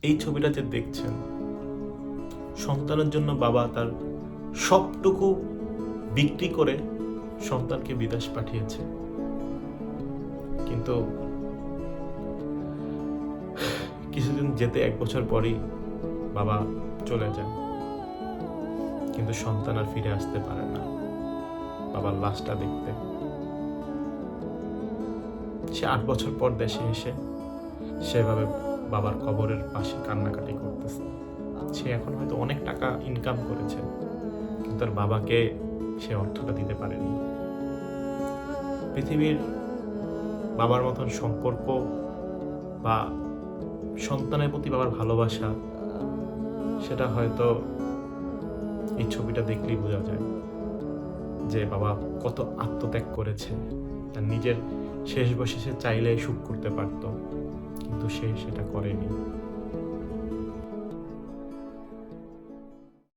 এই ছবিটা যে দেখছেন, সন্তানের জন্য বাবা তার সবটুকু বিক্রি করে সন্তানকে বিদেশ পাঠিয়েছে। কিন্তু কিছুদিন যেতে 1 বছর পরেই বাবা চলে যায়, কিন্তু সন্তান আর ফিরে আসতে পারে না বাবার লাশটা দেখতে। সে 8 বছর পর দেশে এসে সেভাবে বাবার কবরের পাশে কান্নাকাটি করতেছে। সে এখন হয়তো অনেক টাকা ইনকাম করেছে, কিন্তু তার বাবাকে সে অর্থটা দিতে পারেনি। পৃথিবীর বাবার মতন সম্পর্ক বা সন্তানের প্রতি বাবার ভালোবাসা, সেটা হয়তো এই ছবিটা দেখলেই বোঝা যায় যে বাবা কত আত্মত্যাগ করেছে। তার নিজের শেষ বয়সে সে চাইলে সুখ করতে পারত, কিন্তু সে সেটা করেনি।